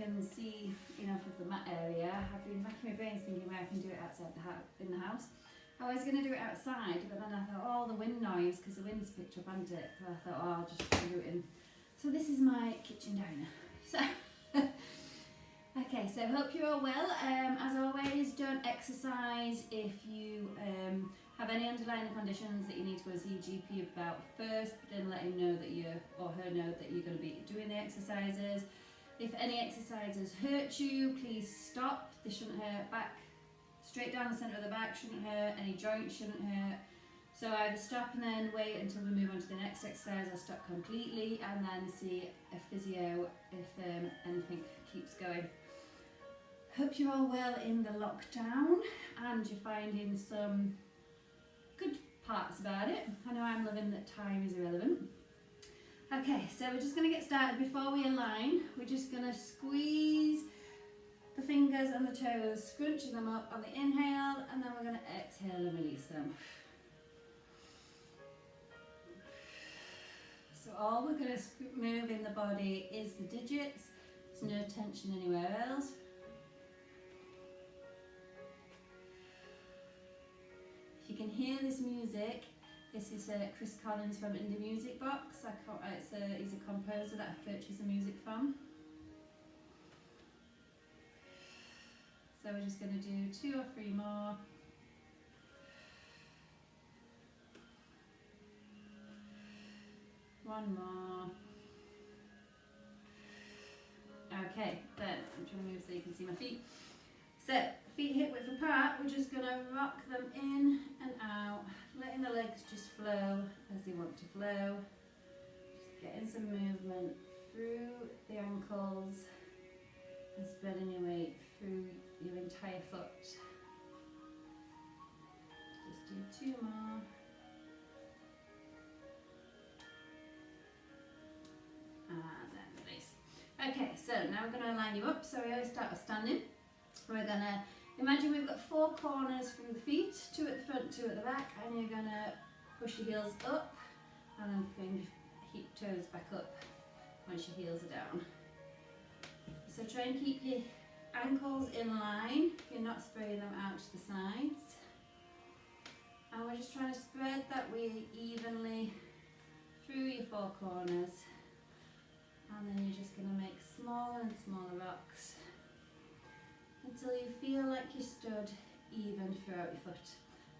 can see enough of the mat area, I've been racking my brains thinking where I can do it outside the house, in the house. I was going to do it outside, but then I thought, oh, the wind noise, because the wind's picked up, hasn't it? So I thought, oh, I'll just do it in. So this is my kitchen diner. So, okay, so hope you're all well. As always, don't exercise if you have any underlying conditions that you need to go and see your GP about first, but then let him know that you, or her know that you're going to be doing the exercises. If any exercises hurt you, please stop. They shouldn't hurt. Back straight down the centre of the back shouldn't hurt, any joints shouldn't hurt. So either stop and then wait until we move on to the next exercise, or stop completely and then see a physio if anything keeps going. Hope you're all well in the lockdown and you're finding some good parts about it. I know I'm loving that time is irrelevant. Okay, so we're just going to get started. Before we align, we're just going to squeeze the fingers and the toes, scrunching them up on the inhale, and then we're going to exhale and release them. So all we're going to move in the body is the digits. There's no tension anywhere else. If you can hear this music, this is Chris Collins from Indie Music Box. He's a composer that I've purchased the music from. So we're just going to do 2 or 3 more. One more. Okay, then I'm trying to move so you can see my feet. So, feet hip width apart, we're just going to rock them in and out, letting the legs just flow as they want to flow. Just getting some movement through the ankles and spreading your weight through your entire foot. Just do 2 more. And then release. Okay, so now we're going to line you up. So we always start with standing. We're going to imagine we've got 4 corners from the feet, 2 at the front, 2 at the back, and you're going to push your heels up and then bring your toes back up once your heels are down. So try and keep your ankles in line if you're not spraying them out to the sides. And we're just trying to spread that weight evenly through your 4 corners. And then you're just going to make smaller and smaller rocks until you feel like you're stood even throughout your foot.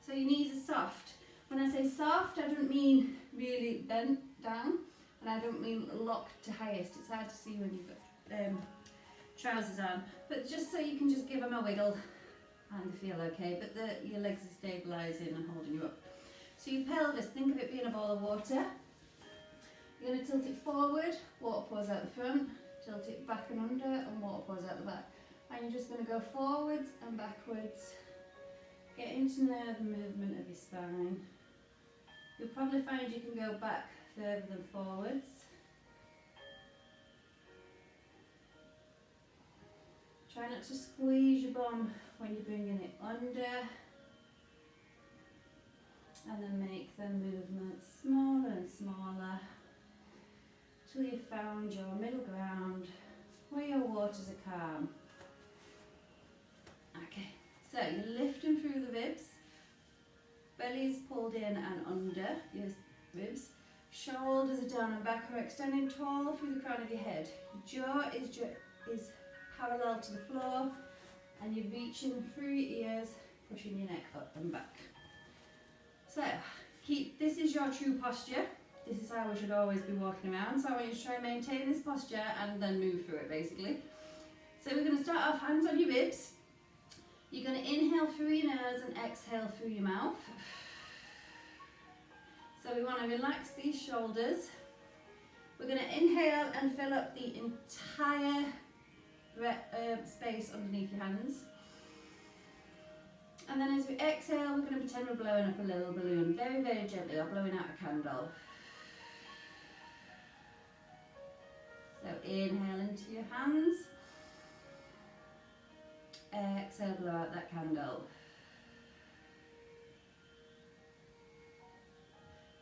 So your knees are soft. When I say soft, I don't mean really bent down, and I don't mean locked to highest. It's hard to see when you've got trousers on, but just so you can just give them a wiggle and they feel okay, but your legs are stabilising and holding you up. So your pelvis, think of it being a bowl of water. You're going to tilt it forward, water pours out the front, tilt it back and under, and water pours out the back. And you're just going to go forwards and backwards, getting to know the movement of your spine. You'll probably find you can go back further than forwards. Try not to squeeze your bum when you're bringing it under. And then make the movements smaller and smaller till you've found your middle ground where your waters are calm. Okay, so you're lifting through the ribs, belly's pulled in and under your ribs, shoulders are down and back, are extending tall through the crown of your head. Your jaw is parallel to the floor, and you're reaching through your ears, pushing your neck up and back. So this is your true posture. This is how we should always be walking around. So I want you to try and maintain this posture and then move through it basically. So we're going to start off hands on your ribs. You're going to inhale through your nose and exhale through your mouth. So we want to relax these shoulders. We're going to inhale and fill up the entire space underneath your hands. And then as we exhale, we're going to pretend we're blowing up a little balloon, very, very gently, or blowing out a candle. So inhale into your hands. Exhale, blow out that candle.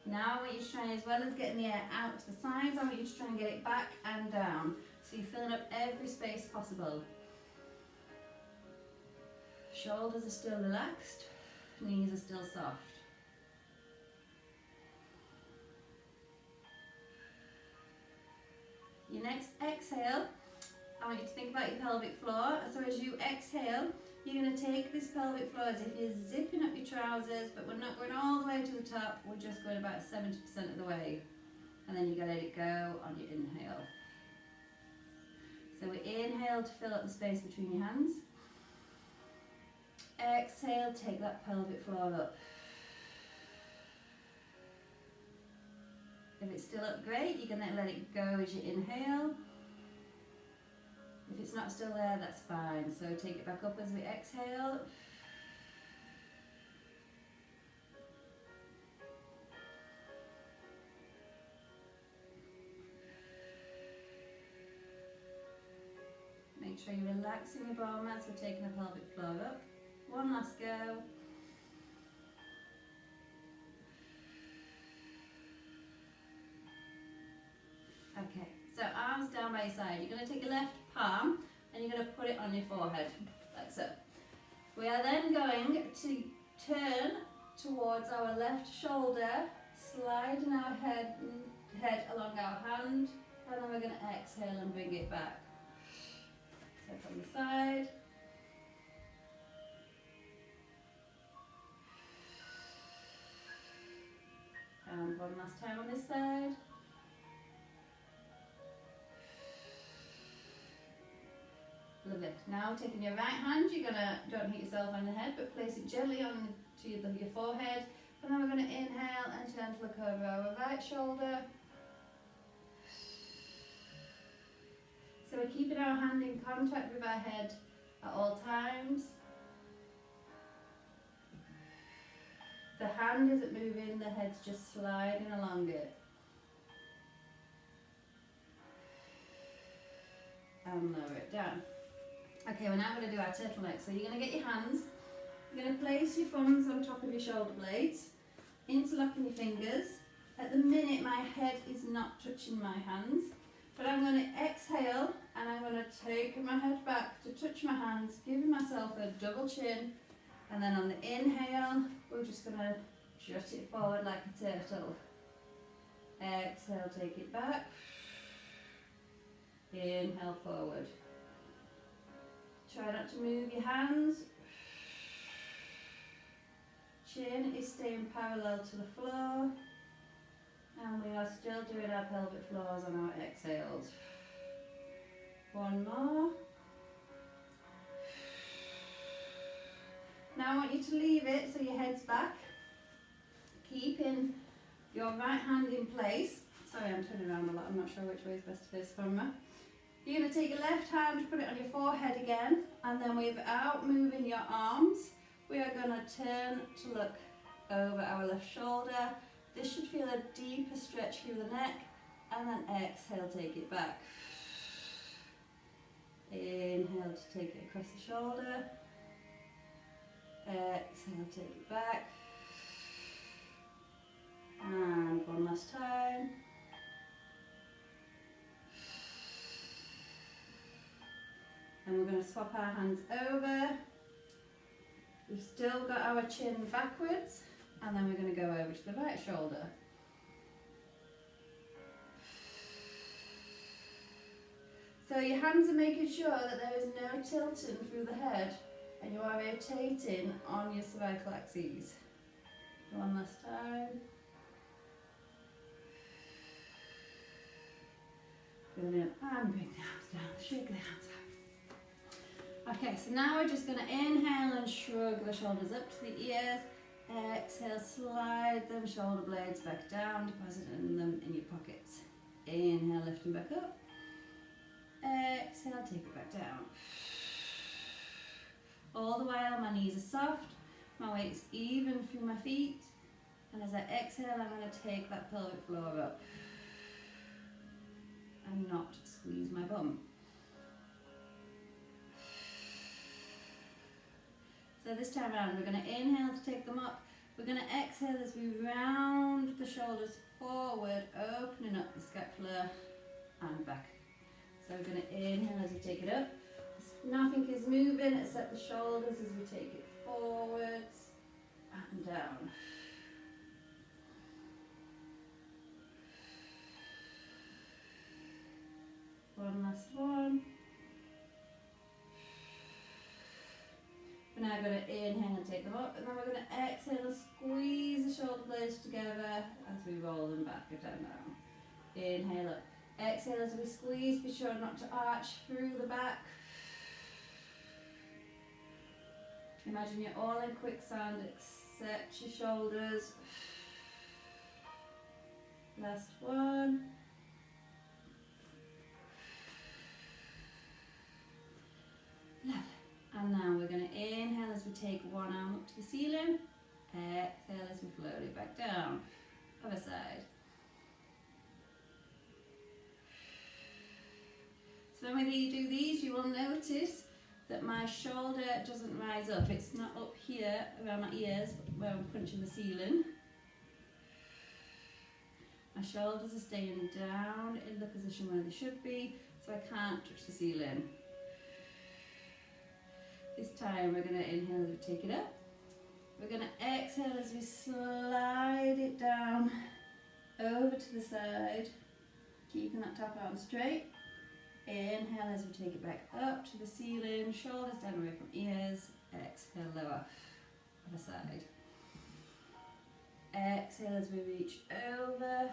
Now I want you to try, as well as getting the air out to the sides, I want you to try and get it back and down. So you're filling up every space possible. Shoulders are still relaxed, knees are still soft. Your next exhale, I want you to think about your pelvic floor. So as you exhale, you're going to take this pelvic floor as if you're zipping up your trousers, but we're not going all the way to the top, we're just going about 70% of the way. And then you're going to let it go on your inhale. So we inhale to fill up the space between your hands. Exhale, take that pelvic floor up. If it's still up, great, you're going to let it go as you inhale. If it's not still there, that's fine. So take it back up as we exhale. Make sure you're relaxing your bottom as we're taking the pelvic floor up. One last go. Okay, so arms down by your side. You're going to take your left palm and you're going to put it on your forehead, like so. We are then going to turn towards our left shoulder, sliding our head along our hand, and then we're going to exhale and bring it back. So from the side. And one last time on this side. Lovely. Now taking your right hand, you're gonna, don't hit yourself on the head, but place it gently on to your forehead. And then we're gonna inhale and turn to look over our right shoulder. So we're keeping our hand in contact with our head at all times. The hand isn't moving, the head's just sliding along it. And lower it down. Okay, we're now going to do our turtleneck. So you're going to get your hands, you're going to place your thumbs on top of your shoulder blades, interlocking your fingers. At the minute my head is not touching my hands, but I'm going to exhale and I'm going to take my head back to touch my hands, giving myself a double chin, and then on the inhale we're just going to jut it forward like a turtle. Exhale, take it back. Inhale forward. Try not to move your hands. Chin is staying parallel to the floor. And we are still doing our pelvic floors on our exhales. One more. Now I want you to leave it so your head's back. Keeping your right hand in place. Sorry, I'm turning around a lot. I'm not sure which way is best to face the camera. You're going to take your left hand, put it on your forehead again, and then without moving your arms, we are going to turn to look over our left shoulder. This should feel a deeper stretch through the neck, and then exhale, take it back. Inhale to take it across the shoulder. Exhale, take it back. And one last time. And we're going to swap our hands over. We've still got our chin backwards, and then we're going to go over to the right shoulder. So your hands are making sure that there is no tilting through the head, and you are rotating on your cervical axes. One last time. Brilliant. And bring the arms down, shake the hands out. Okay, so now we're just going to inhale and shrug the shoulders up to the ears. Exhale, slide them shoulder blades back down, depositing them in your pockets. Inhale, lift them back up. Exhale, take it back down. All the while my knees are soft, my weight's even through my feet, and as I exhale I'm going to take that pelvic floor up and not squeeze my bum. So this time around we're going to inhale to take them up. We're going to exhale as we round the shoulders forward, opening up the scapula and back. So we're going to inhale as we take it up. Nothing is moving except the shoulders as we take it forwards and down. One last one. We're now going to inhale and take them up, and then we're going to exhale and squeeze the shoulder blades together as we roll them back and down. Inhale up. Exhale as we squeeze, be sure not to arch through the back. Imagine you're all in quicksand except your shoulders. Last one. Lovely. And now we're going to inhale as we take one arm up to the ceiling. Exhale as we float it back down. Other side. So when you do these, you will notice that my shoulder doesn't rise up. It's not up here around my ears where I'm punching the ceiling. My shoulders are staying down in the position where they should be, so I can't touch the ceiling. This time we're going to inhale as we take it up. We're going to exhale as we slide it down over to the side, keeping that top arm straight. Inhale as we take it back up to the ceiling, shoulders down away from ears. Exhale, lower, other side. Exhale as we reach over.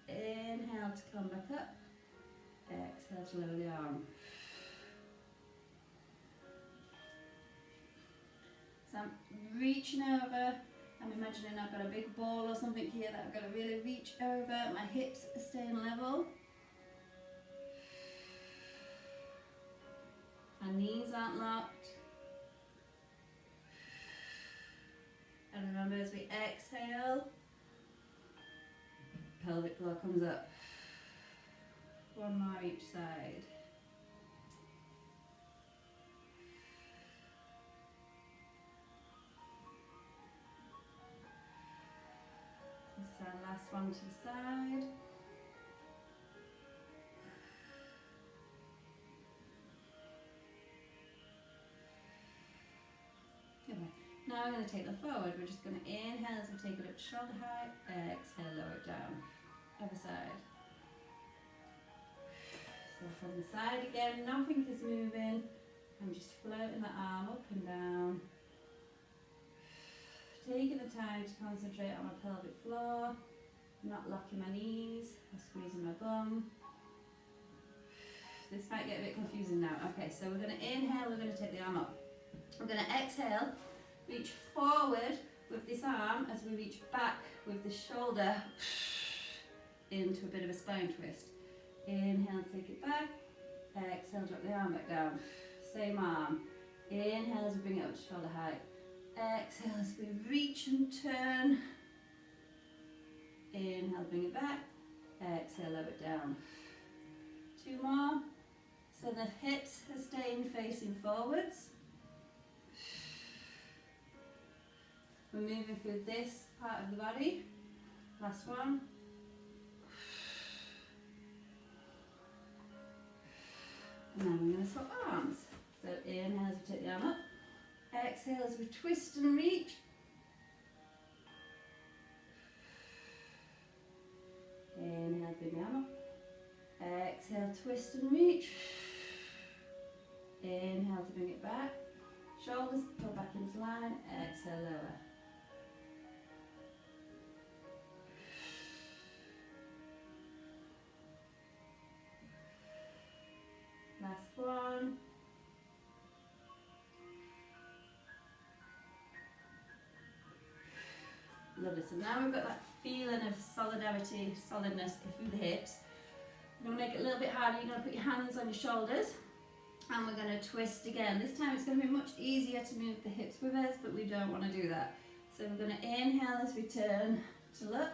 Inhale to come back up. Exhale to lower the arm. So I'm reaching over. I'm imagining I've got a big ball or something here that I've got to really reach over. My hips are staying level. My knees aren't locked. And remember, as we exhale, pelvic floor comes up. One more each side. This is our last one to the side. Okay. Now we're going to take them forward. We're just going to inhale as we take it up to shoulder height. Exhale, lower it down. Other side. So from the side again, nothing is moving. I'm just floating the arm up and down. Taking the time to concentrate on my pelvic floor, not locking my knees or squeezing my bum. This might get a bit confusing now. Okay, so we're going to inhale, we're going to take the arm up. We're going to exhale, reach forward with this arm as we reach back with the shoulder into a bit of a spine twist. Inhale, take it back. Exhale, drop the arm back down. Same arm. Inhale as we bring it up to shoulder height. Exhale as we reach and turn. Inhale, bring it back. Exhale, lower it down. Two more. So the hips are staying facing forwards. We're moving through this part of the body. Last one. And then we're going to swap arms. So inhale as we take the arm up. Exhale as we twist and reach. Inhale, bring the arm up. Exhale, twist and reach. Inhale to bring it back. Shoulders go back into line. Exhale, lower. Last one. Lovely. So now we've got that feeling of solidarity, solidness through the hips. We're going to make it a little bit harder. You're going to put your hands on your shoulders and we're going to twist again. This time it's going to be much easier to move the hips with us, but we don't want to do that. So we're going to inhale as we turn to look.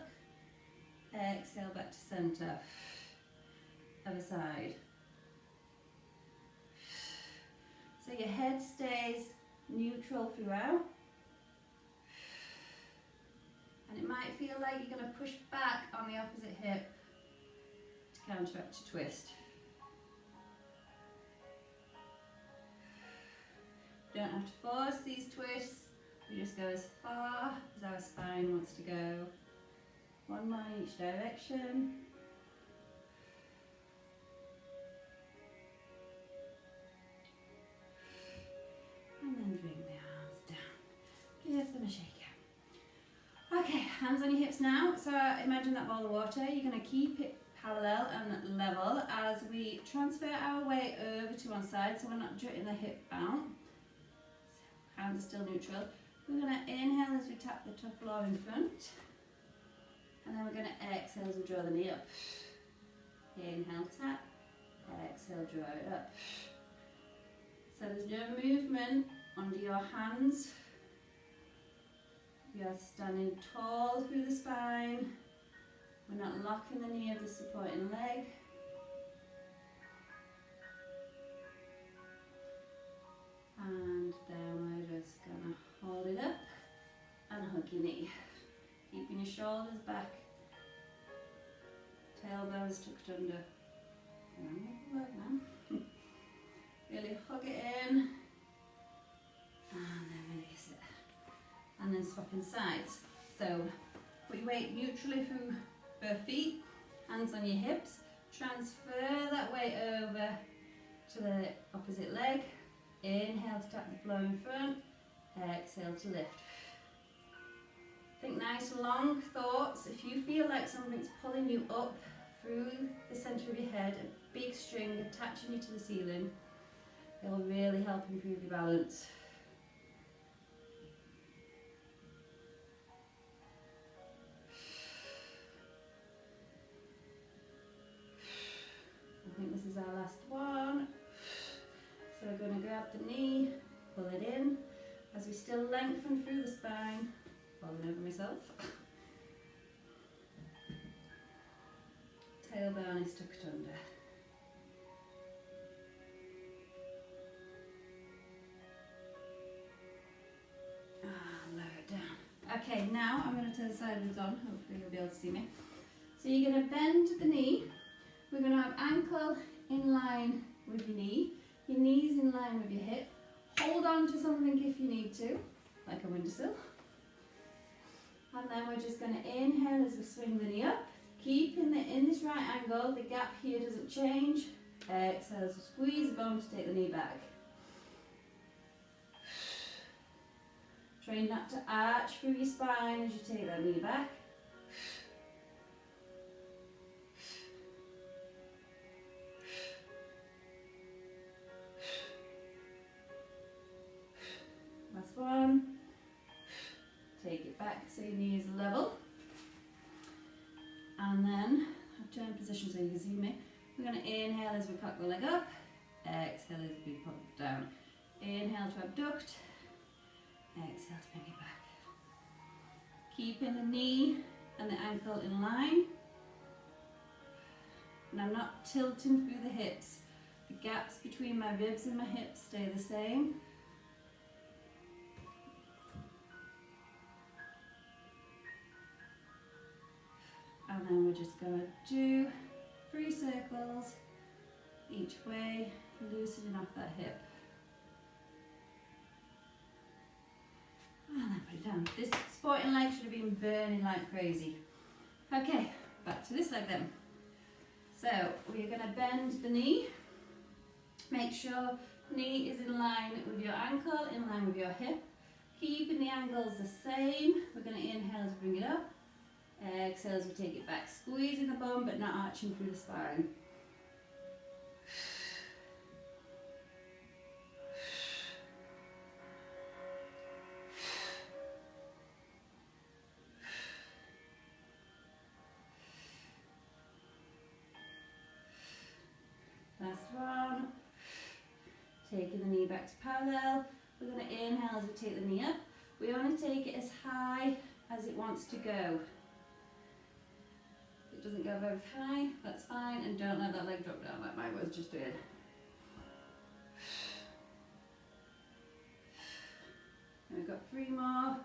Exhale back to centre. Other side. So your head stays neutral throughout. And it might feel like you're going to push back on the opposite hip to to counteract your twist. Don't have to force these twists, we just go as far as our spine wants to go. One more in each direction. And then bring the arms down. Give them a shake out. Okay, hands on your hips now. So imagine that bowl of water. You're going to keep it parallel and level as we transfer our weight over to one side, so we're not jutting the hip out. Hands are still neutral. We're going to inhale as we tap the top floor in front. And then we're going to exhale as we draw the knee up. Inhale, tap. Exhale, draw it up. So there's no movement under your hands. We are standing tall through the spine. We're not locking the knee of the supporting leg. And then we're just going to hold it up and hug your knee. Keeping your shoulders back. Tailbones tucked under. Really hug it in. And then release it. And then swapping sides. So put your weight neutrally through both feet. Hands on your hips. Transfer that weight over to the opposite leg. Inhale to tap the floor in front. Exhale to lift. Think nice long thoughts. If you feel like something's pulling you up through the centre of your head, a big string attaching you to the ceiling, it'll really help improve your balance. I think this is our last one. So we're going to grab the knee, pull it in, as we still lengthen through the spine, falling over myself. Tailbone is tucked under. And lower it down. Okay, now I'm going to turn the sideways on, hopefully you'll be able to see me. So you're going to bend the knee. We're going to have ankle in line with your knee. Your knees in line with your hip. Hold on to something if you need to, like a windowsill. And then we're just going to inhale as we swing the knee up. Keeping it in this right angle, the gap here doesn't change. Exhale, so squeeze the bum to take the knee back. Train not to arch through your spine as you take that knee back. Last one. Take it back so your knee is level. And then, I've turned position so you can see me. We're going to inhale as we cock the leg up. Exhale as we pop it down. Inhale to abduct. Exhale to bring it back. Keeping the knee and the ankle in line. And I'm not tilting through the hips. The gaps between my ribs and my hips stay the same. And then we're just going to do 3 circles each way, loosening off that hip. And then put it down. This sporting leg should have been burning like crazy. Okay, back to this leg then. So we're going to bend the knee. Make sure knee is in line with your ankle, in line with your hip. Keeping the angles the same. We're going to inhale to bring it up. Exhale as we take it back, squeezing the bum but not arching through the spine. Last one. Taking the knee back to parallel. We're going to inhale as we take the knee up. We want to take it as high as it wants to go. If it doesn't go very high, that's fine, and don't let that leg drop down like mine was just doing. And we've got 3 more.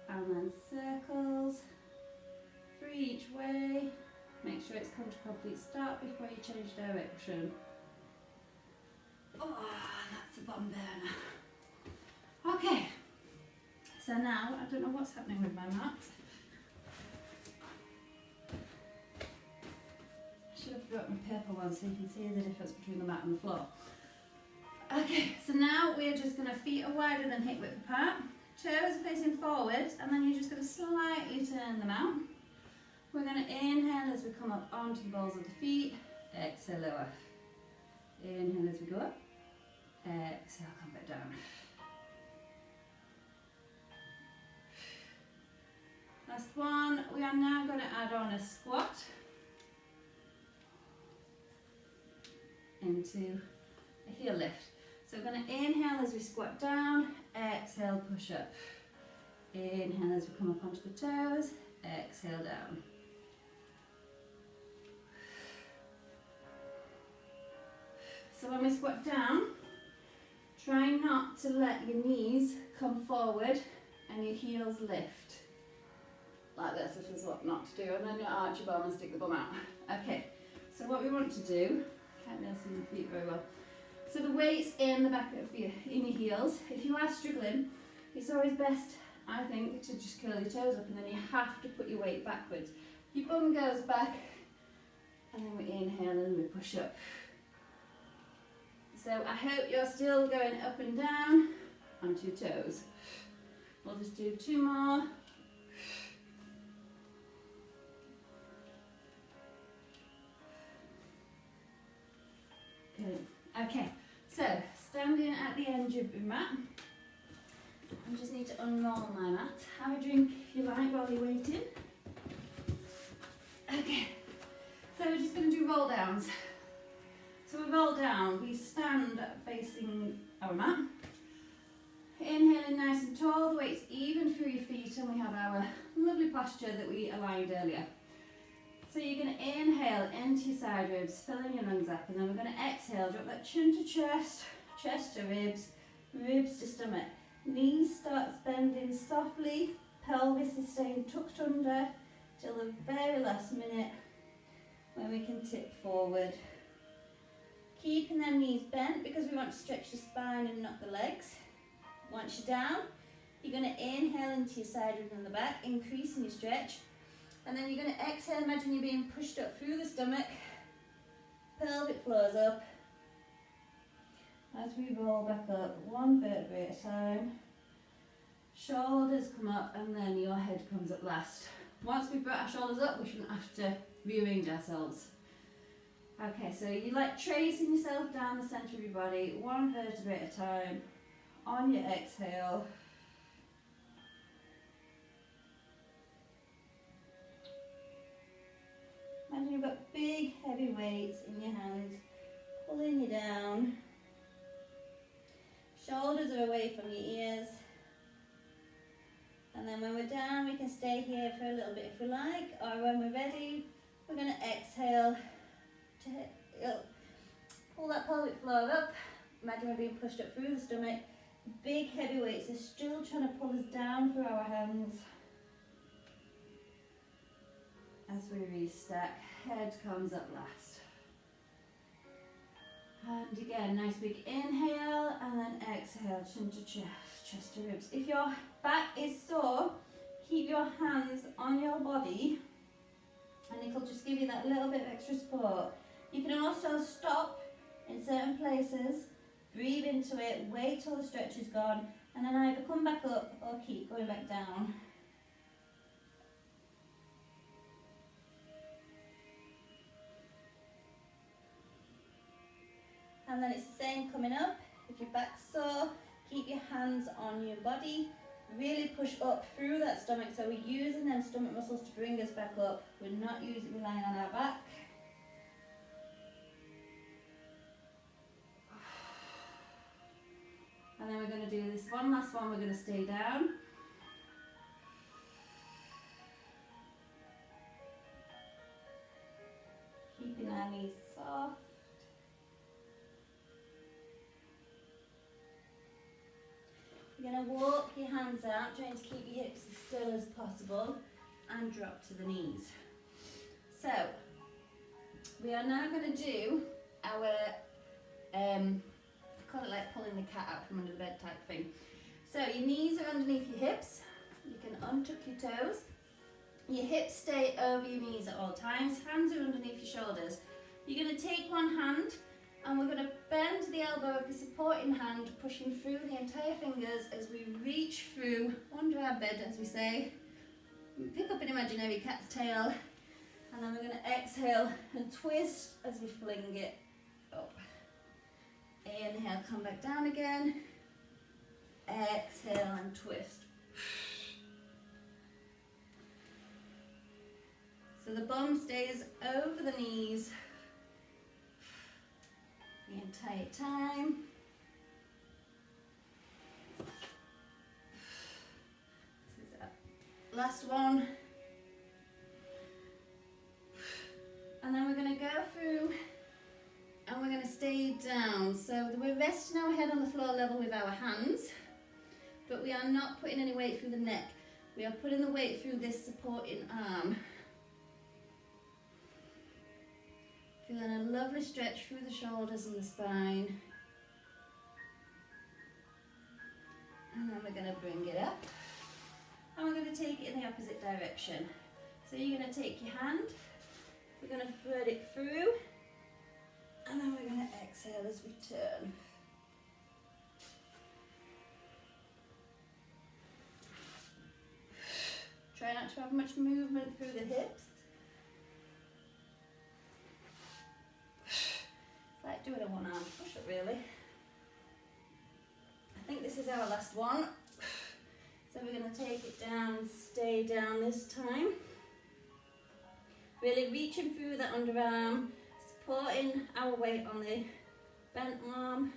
And then circles. Make sure it's come to complete stop before you change direction. Oh, that's a bum burner. Okay, so now I don't know what's happening with my mat. I should have brought my paper one so you can see the difference between the mat and the floor. Okay, so now we're just going to feet are wider than hip width apart, toes are facing forwards, and then you're just going to slightly turn them out. We're going to inhale as we come up onto the balls of the feet, exhale lower. Inhale as we go up, exhale come back down. Last one, we are now going to add on a squat into a heel lift. So we're going to inhale as we squat down, exhale, push up. Inhale as we come up onto the toes, exhale down. So when we squat down, try not to let your knees come forward and your heels lift. Like this is what not to do, and then you arch your bum and stick the bum out. Okay, so what we want to do, can't really see my feet very well. So the weight's in the back of your heels. If you are struggling, it's always best, I think, to just curl your toes up, and then you have to put your weight backwards. Your bum goes back, and then we inhale and we push up. So I hope you're still going up and down onto your toes. We'll just do 2 more. Good. Okay, so standing at the edge of your mat, I just need to unroll my mat. Have a drink if you like while you're waiting. Okay, so we're just going to do roll downs. So we roll down, we stand facing our mat. Inhaling nice and tall, the weight's even through your feet, and we have our lovely posture that we aligned earlier. So you're going to inhale into your side ribs, filling your lungs up, and then we're going to exhale, drop that chin to chest, chest to ribs, ribs to stomach. Knees start bending softly, pelvis is staying tucked under till the very last minute when we can tip forward. Keeping them knees bent because we want to stretch the spine and not the legs. Once you're down, you're going to inhale into your side ribs and the back, increasing your stretch. And then you're going to exhale, imagine you're being pushed up through the stomach. Pelvic floors up. As we roll back up, 1 vertebrae at a time. Shoulders come up, and then your head comes up last. Once we've brought our shoulders up, we shouldn't have to rearrange ourselves. Okay, so you like tracing yourself down the centre of your body, 1 vertebrae at a time. On your exhale. Imagine you've got big heavy weights in your hands, pulling you down. Shoulders are away from your ears. And then when we're down, we can stay here for a little bit if we like, or when we're ready, we're going to exhale. Pull that pelvic floor up. Imagine we're being pushed up through the stomach. Big heavy weights are still trying to pull us down through our hands. As we restack, head comes up last. And again, nice big inhale, and then exhale, chin to chest, chest to ribs. If your back is sore, keep your hands on your body, and it'll just give you that little bit of extra support. You can also stop in certain places, breathe into it, wait till the stretch is gone, and then either come back up or keep going back down. And then it's the same coming up. If your back's sore, keep your hands on your body. Really push up through that stomach. So we're using them stomach muscles to bring us back up. We're not relying on our back. And then we're going to do this one last one. We're going to stay down. Keeping our knees soft. You're going to walk your hands out, trying to keep your hips as still as possible, and drop to the knees. So, we are now going to do our, I call it like pulling the cat out from under the bed type thing. So your knees are underneath your hips, you can untuck your toes, your hips stay over your knees at all times, hands are underneath your shoulders. You're going to take one hand and we're going to bend the elbow of the supporting hand, pushing through the entire fingers as we reach through under our bed, as we say. Pick up an imaginary cat's tail, and then we're going to exhale and twist as we fling it up. Inhale, come back down again. Exhale and twist. So the bum stays over the knees the entire time. This is our last one. And then we're going to go through and we're going to stay down. So we're resting our head on the floor level with our hands, but we are not putting any weight through the neck. We are putting the weight through this supporting arm. Feeling a lovely stretch through the shoulders and the spine. And then we're going to bring it up. And we're going to take it in the opposite direction. So you're going to take your hand, we're going to thread it through, and then we're going to exhale as we turn. Try not to have much movement through the hips. It's like doing a one-arm push-up, really. I think this is our last one. So we're going to take it down and stay down this time. Really reaching through the underarm, supporting our weight on the bent arm.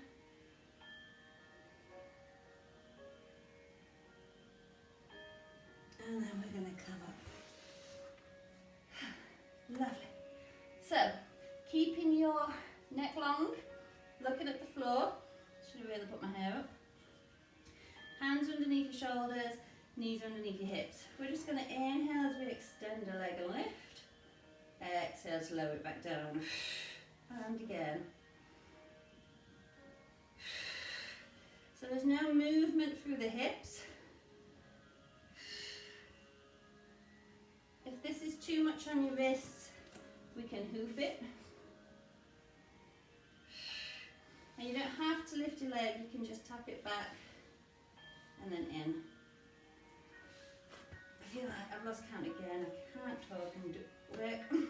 And then we're going to come up. Lovely. So, keeping your neck long, looking at the floor. Should have really put my hair up. Hands underneath your shoulders, knees underneath your hips. We're just going to inhale as we extend a leg and lift. Exhale to lower it back down. And again. So there's no movement through the hips. If this is too much on your wrists, we can hoof it. And you don't have to lift your leg, you can just tap it back and then in. I feel like I've lost count again, I can't talk and do work.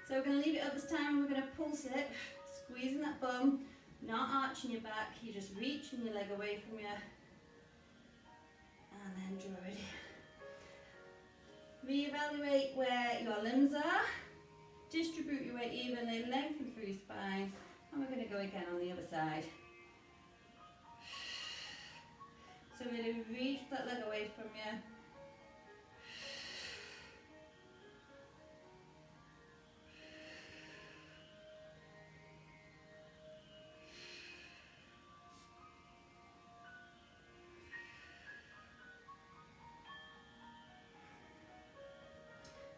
So we're going to leave it up this time and we're going to pulse it, squeezing that bum, not arching your back, you're just reaching your leg away from you. And then draw it in. Reevaluate where your limbs are, distribute your weight evenly, lengthen through your spine, and we're going to go again on the other side. So really reach that leg away from you.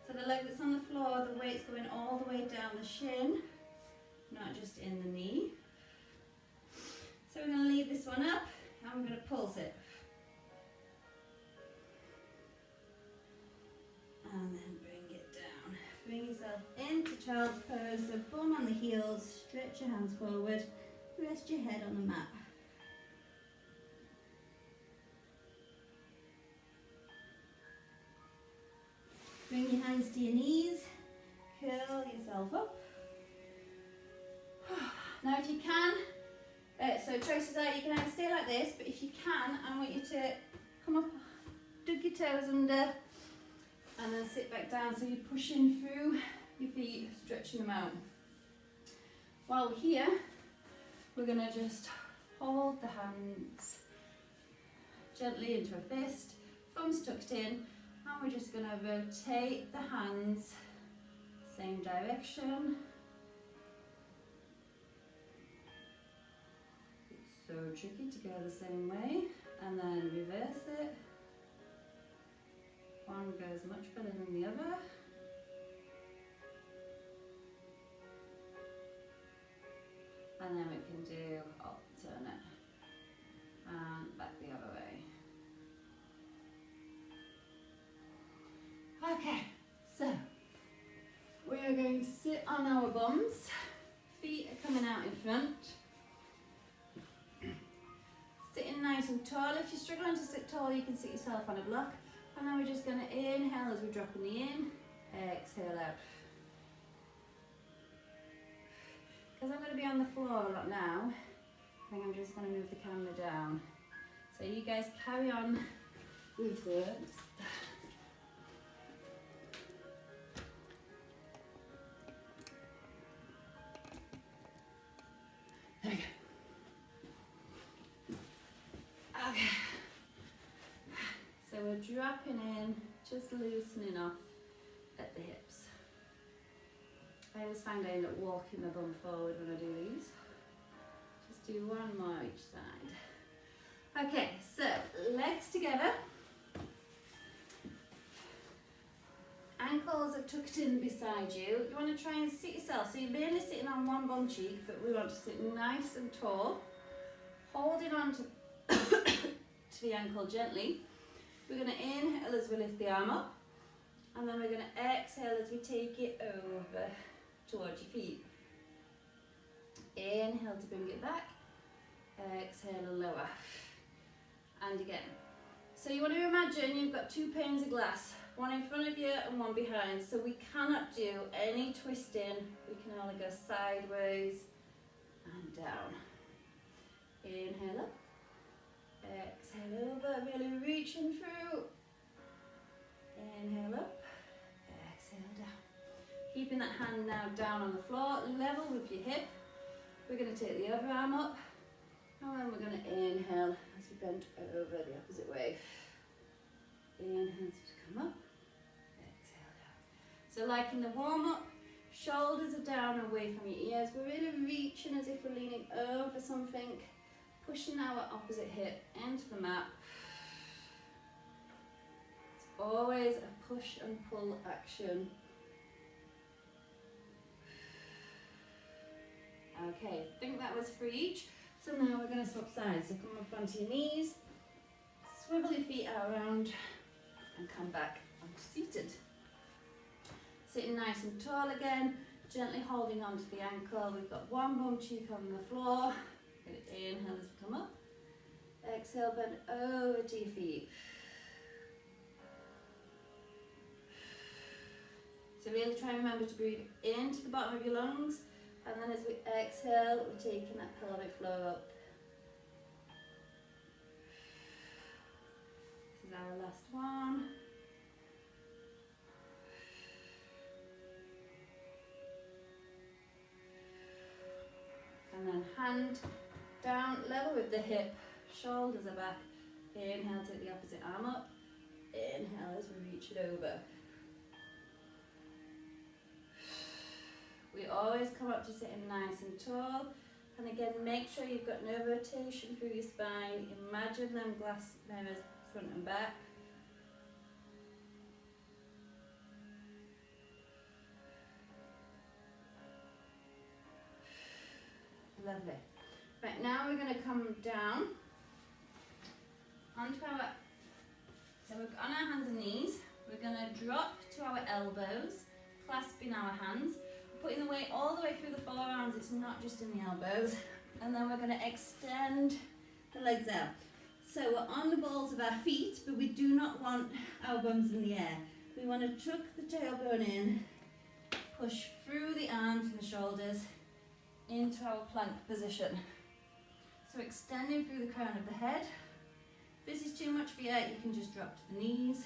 So the leg that's on the floor, the weight's going all the way down the shin, not just in the knee. So we're going to leave this one up and we're going to pulse it. And then bring it down. Bring yourself into child's pose, so bum on the heels, stretch your hands forward, rest your head on the mat. Bring your hands to your knees, curl yourself up. Now if you can, so choices are you can either stay like this, but if you can, I want you to come up, dug your toes under, and then sit back down so you're pushing through your feet, stretching them out. While here, we're going to just hold the hands gently into a fist, thumbs tucked in, and we're just going to rotate the hands same direction. It's so tricky to go the same way, and then reverse it. One goes much better than the other. And then we can do alternate and back the other way. Okay, so we are going to sit on our bums. Feet are coming out in front. Sitting nice and tall. If you're struggling to sit tall, you can sit yourself on a block. And then we're just going to inhale as we drop in the in, exhale out. Because I'm going to be on the floor a lot now, I think I'm just going to move the camera down. So you guys carry on with this. There we go. Okay. So we're dropping in, just loosening off at the hips. I always find I end up walking my bum forward when I do these. Just do one more each side. Okay, so legs together. Ankles are tucked in beside you. You want to try and sit yourself. So you're mainly sitting on one bum cheek, but we want to sit nice and tall. Holding on to, to the ankle gently. We're going to inhale as we lift the arm up. And then we're going to exhale as we take it over towards your feet. Inhale to bring it back. Exhale and lower. And again. So you want to imagine you've got two panes of glass. One in front of you and one behind. So we cannot do any twisting. We can only go sideways and down. Inhale up. Exhale over. Really reaching through. Inhale up. Exhale down. Keeping that hand now down on the floor, level with your hip. We're going to take the other arm up. And then we're going to inhale as we bend over the opposite way. Inhale to come up. Exhale down. So like in the warm-up, shoulders are down away from your ears. We're really reaching as if we're leaning over something. Pushing our opposite hip into the mat. It's always a push and pull action. Okay, I think that was for each. So now we're going to swap sides. So come up onto your knees, swivel your feet out around and come back onto seated. Sitting nice and tall again, gently holding onto the ankle. We've got one bum cheek on the floor. Inhale as we come up. Exhale, bend over to your feet. So really try and remember to breathe into the bottom of your lungs. And then as we exhale, we're taking that pelvic floor up. This is our last one. And then hand down, level with the hip, shoulders are back. Inhale, take the opposite arm up. Inhale as we reach it over. We always come up to sitting nice and tall. And again, make sure you've got no rotation through your spine. Imagine them glass mirrors front and back. Lovely. Right, now we're going to come down onto our, so we're on our hands and knees. We're going to drop to our elbows, clasping our hands, putting the weight all the way through the forearms. It's not just in the elbows. And then we're going to extend the legs out. So we're on the balls of our feet, but we do not want our bums in the air. We want to tuck the tailbone in, push through the arms and the shoulders into our plank position. So extending through the crown of the head. If this is too much for you, you can just drop to the knees.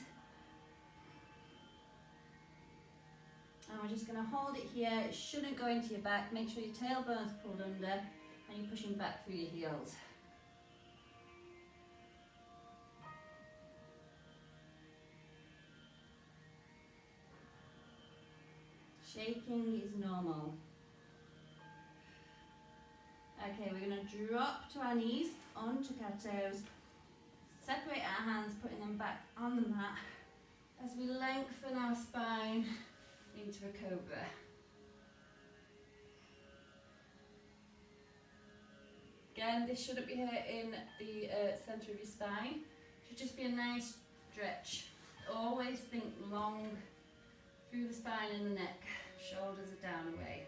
And we're just going to hold it here. It shouldn't go into your back. Make sure your tailbone's pulled under and you're pushing back through your heels. Shaking is normal. Okay, we're going to drop to our knees, onto our toes, separate our hands, putting them back on the mat as we lengthen our spine into a cobra. Again, this shouldn't be hurting the centre of your spine. It should just be a nice stretch. Always think long through the spine and the neck. Shoulders are down away.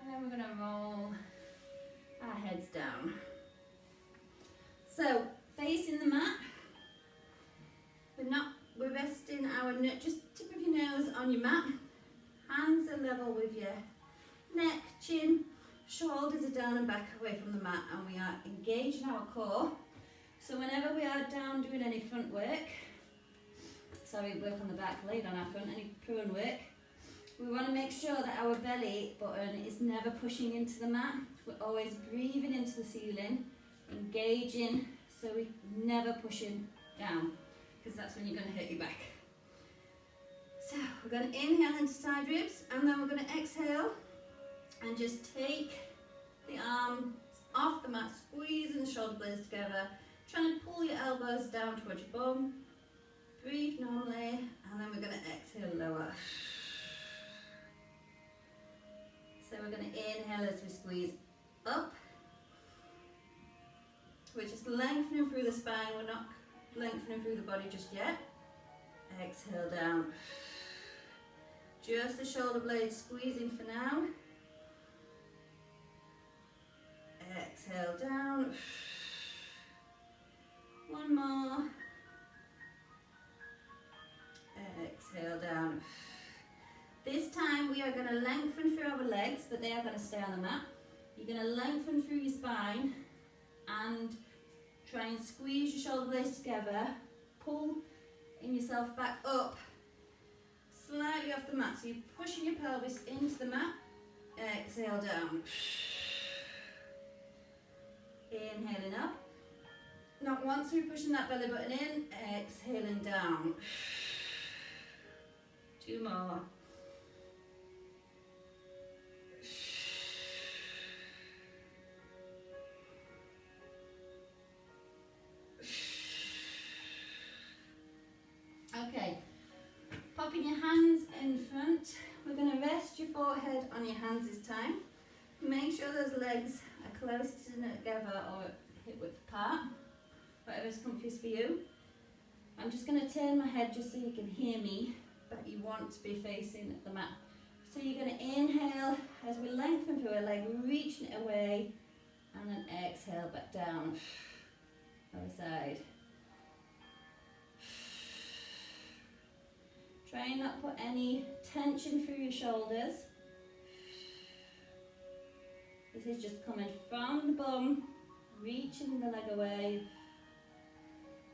And then we're going to roll our heads down. So, facing the mat. We're resting our neck, just tip of your nose on your mat. Hands are level with your neck, chin. Shoulders are down and back away from the mat, and we are engaging our core. So whenever we are down doing any front work, work on the back, laid on our front, any prone work, we want to make sure that our belly button is never pushing into the mat. We're always breathing into the ceiling, engaging, so we're never pushing down, because that's when you're going to hurt your back. So we're going to inhale into side ribs, and then we're going to exhale and just take the arms off the mat, squeezing the shoulder blades together, trying to pull your elbows down towards your bum. Breathe normally, and then we're going to exhale lower. So we're going to inhale as we squeeze up. We're just lengthening through the spine, we're not lengthening through the body just yet. Exhale down. Just the shoulder blades squeezing for now. Exhale down. One more. Exhale down. This time we are going to lengthen through our legs, but they are going to stay on the mat. You're going to lengthen through your spine and try and squeeze your shoulder blades together. Pull in yourself back up, slightly off the mat. So you're pushing your pelvis into the mat. Exhale down. Inhaling up. Not once we're pushing that belly button in. Exhaling down. Two more. Okay, popping your hands in front. We're going to rest your forehead on your hands this time. Make sure those legs are close together or hip width apart, whatever's comfiest for you. I'm just going to turn my head just so you can hear me, but you want to be facing the mat. So you're going to inhale as we lengthen through our leg, reaching it away, and then exhale back down. Other side. Try and not put any tension through your shoulders. This is just coming from the bum, reaching the leg away.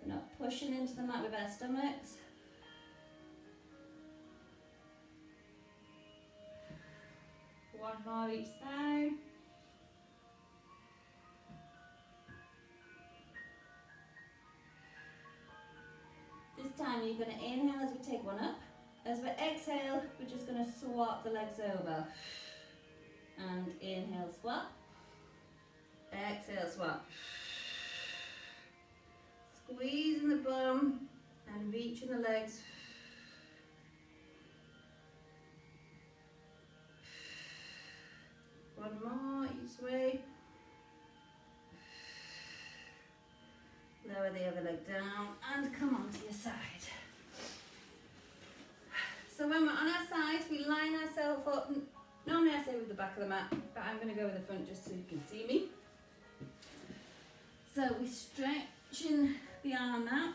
We're not pushing into the mat with our stomachs. One more each side. This time you're going to inhale as we take one up. As we exhale, we're just going to swap the legs over. And inhale, swap. Exhale, swap. Squeezing the bum and reaching the legs. One more each way. Lower the other leg down and come onto your side. So when we're on our sides, we line ourselves up. Normally I say with the back of the mat, but I'm going to go with the front just so you can see me. So we're stretching the arm out.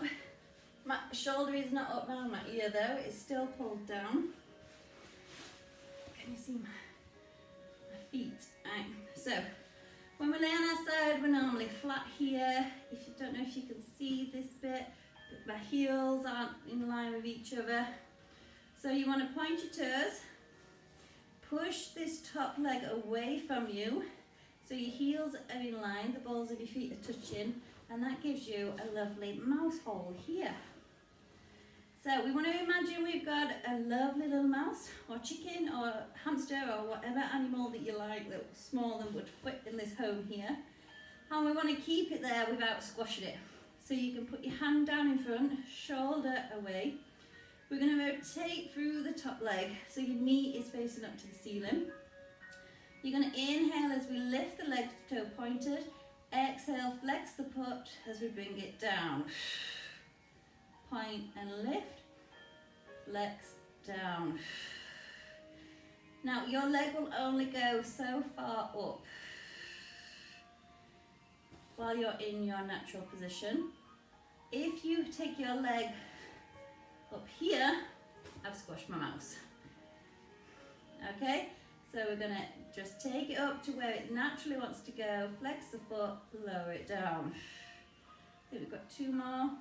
My shoulder is not up around my ear though, it's still pulled down. Can you see my feet? Right. So when we lay on our side, we're normally flat here. If you don't know if you can see this bit, but my heels aren't in line with each other. So you want to point your toes, push this top leg away from you, so your heels are in line, the balls of your feet are touching, and that gives you a lovely mouse hole here. So we want to imagine we've got a lovely little mouse, or chicken, or hamster, or whatever animal that you like that's small and would fit in this home here. And we want to keep it there without squashing it. So you can put your hand down in front, shoulder away. We're going to rotate through the top leg, so your knee is facing up to the ceiling. You're going to inhale as we lift the leg to toe pointed, Exhale, flex the foot as we bring it down. Point and lift, flex, down. Now your leg will only go so far up while you're in your natural position. If you take your leg up here, I've squashed my mouse. Okay, so we're gonna just take it up to where it naturally wants to go, flex the foot, lower it down. I think we've got 2 more.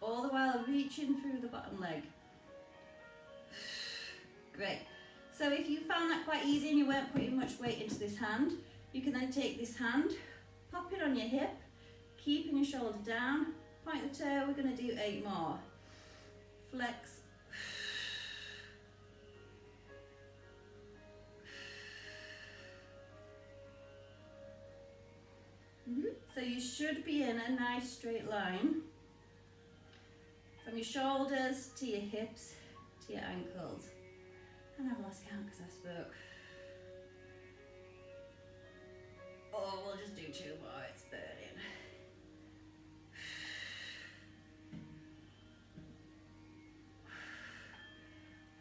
All the while reaching through the bottom leg. Great. So if you found that quite easy and you weren't putting much weight into this hand, you can then take this hand, pop it on your hip, keeping your shoulder down, point the toe. We're going to do 8 more. Flex. So you should be in a nice straight line from your shoulders to your hips to your ankles. And I've lost count because I spoke. Oh, we'll just do 2 more, it's burning.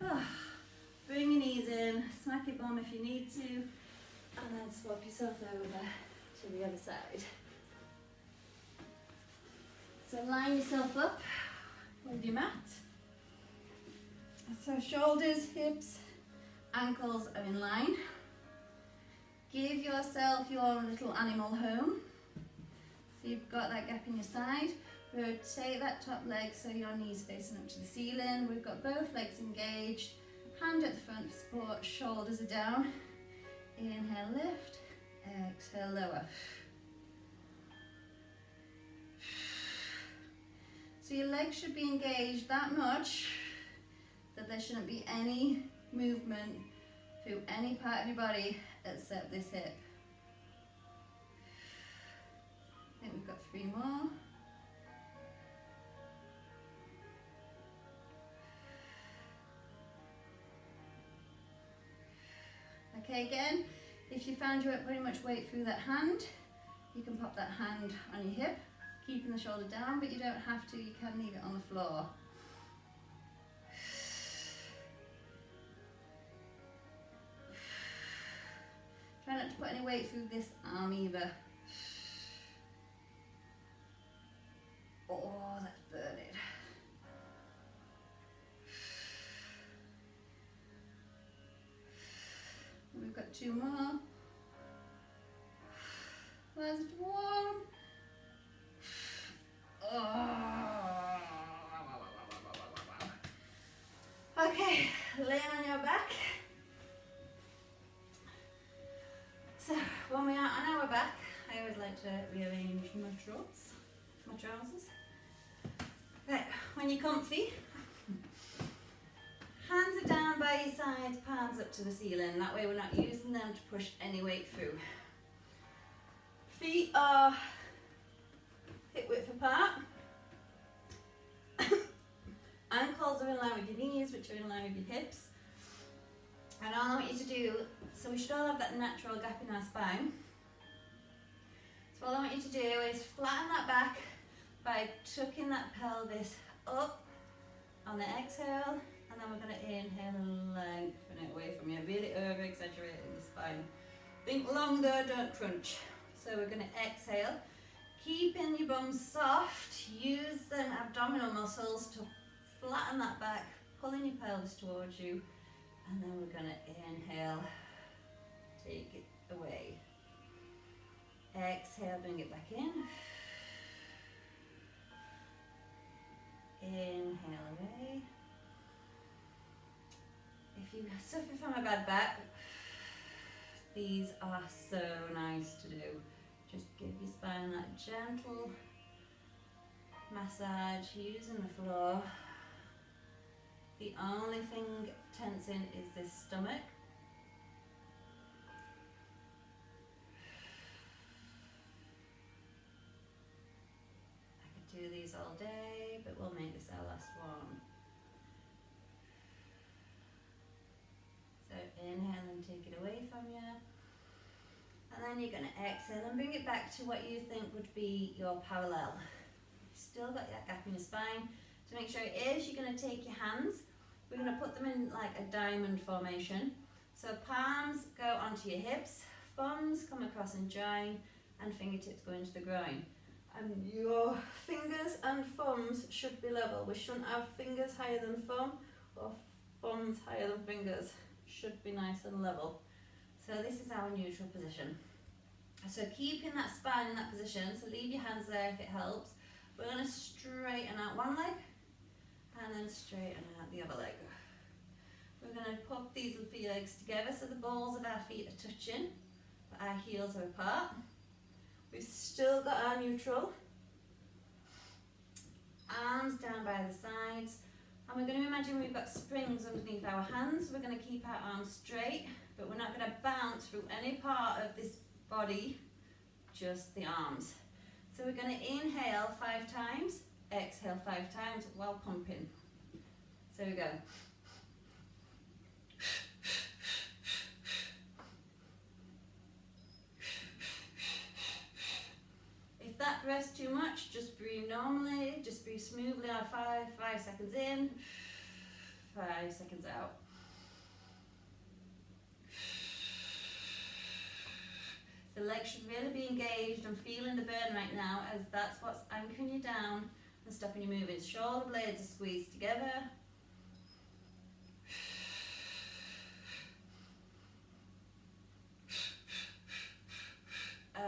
Oh, bring your knees in, smack your bum if you need to, and then swap yourself over to the other side. So line yourself up with your mat. So shoulders, hips, ankles are in line. Give yourself your little animal home. So you've got that gap in your side. Rotate that top leg so your knees facing up to the ceiling. We've got both legs engaged. Hand at the front for support, shoulders are down. Inhale, lift. Exhale, lower. So your legs should be engaged that much that there shouldn't be any movement through any part of your body except this hip. I think we've got 3 more. Okay, again, if you found you weren't putting much weight through that hand, you can pop that hand on your hip, keeping the shoulder down, but you don't have to, you can leave it on the floor. Try not to put any weight through this arm either. Oh, that's burning. We've got 2 more. Last one. Oh. Okay, laying on your back. So when we are on our back, I always like to rearrange my trousers. Right, when you're comfy, hands are down by your sides, palms up to the ceiling. That way we're not using them to push any weight through. Feet are hip width apart. Ankles are in line with your knees, which are in line with your hips. And all I want you to do, so we should all have that natural gap in our spine. So all I want you to do is flatten that back by tucking that pelvis up on the exhale, and then we're going to inhale and lengthen it away from you, really over exaggerating the spine. Think longer, don't crunch. So we're going to exhale, keeping your bum soft, use them abdominal muscles to flatten that back, pulling your pelvis towards you, and then we're going to inhale, take it away. Exhale, bring it back in. Inhale away. If you suffer from a bad back, these are so nice to do. Just give your spine that gentle massage using the floor. The only thing tensing is this stomach. I could do these all day, but we'll make this our last one. So inhale and take it away from you. And then you're going to exhale and bring it back to what you think would be your parallel. Still got that gap in your spine. To make sure it is, you're going to take your hands. We're going to put them in like a diamond formation. So palms go onto your hips, thumbs come across and join, and fingertips go into the groin. And your fingers and thumbs should be level. We shouldn't have fingers higher than thumb or thumbs higher than fingers. Should be nice and level. So this is our neutral position. So keeping that spine in that position, so leave your hands there if it helps. We're going to straighten out one leg and then straighten out the other leg. We're going to pop these legs together so the balls of our feet are touching, but our heels are apart. We've still got our neutral. Arms down by the sides. And we're going to imagine we've got springs underneath our hands. We're going to keep our arms straight, but we're not going to bounce through any part of this body, just the arms. So we're going to inhale 5 times, exhale 5 times while pumping. So we go. If that breath's too much, just breathe normally, just breathe smoothly on 5 seconds in, 5 seconds out. The legs should really be engaged and feeling the burn right now, as that's what's anchoring you down and stopping you moving. Shoulder blades are squeezed together.